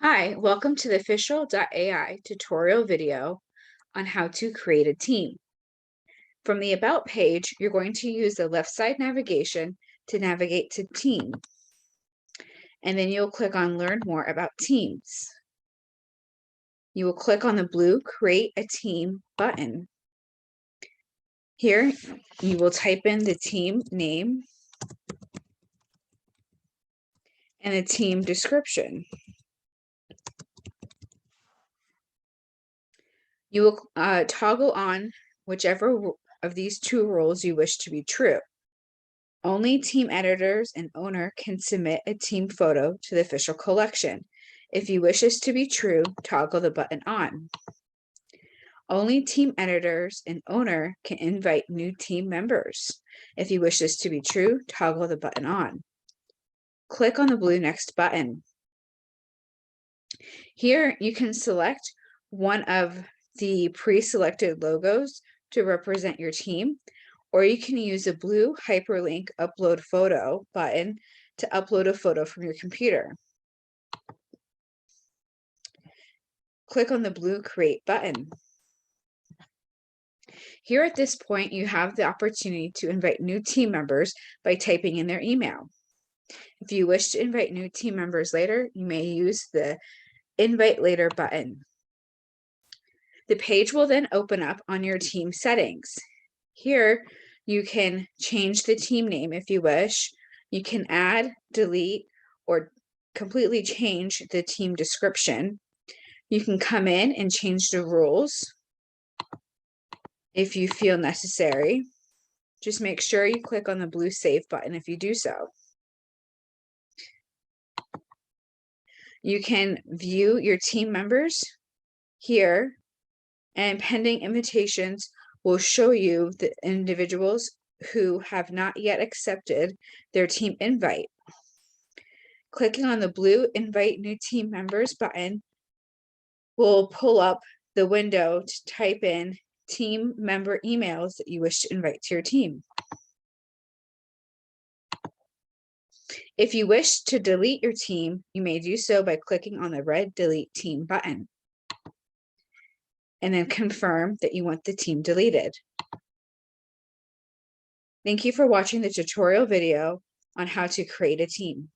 Hi, welcome to the Fishial.AI tutorial video on how to create a team. From the About page, you're going to use the left side navigation to navigate to Team, and then you'll click on Learn More About Teams. You will click on the blue Create a Team button. Here, you will type in the team name and the team description. You will toggle on whichever of these two roles you wish to be true. Only team editors and owner can submit a team photo to the official collection. If you wish this to be true, toggle the button on. Only team editors and owner can invite new team members. If you wish this to be true, toggle the button on. Click on the blue Next button. Here you can select one of the pre-selected logos to represent your team, or you can use the blue hyperlink Upload Photo button to upload a photo from your computer. Click on the blue Create button. Here at this point, you have the opportunity to invite new team members by typing in their email. If you wish to invite new team members later, you may use the Invite Later button. The page will then open up on your team settings. Here, you can change the team name if you wish. You can add, delete, or completely change the team description. You can come in and change the rules if you feel necessary. Just make sure you click on the blue Save button if you do so. You can view your team members here, and pending invitations will show you the individuals who have not yet accepted their team invite. Clicking on the blue Invite New Team Members button will pull up the window to type in team member emails that you wish to invite to your team. If you wish to delete your team, you may do so by clicking on the red Delete Team button, and then confirm that you want the team deleted. Thank you for watching the tutorial video on how to create a team.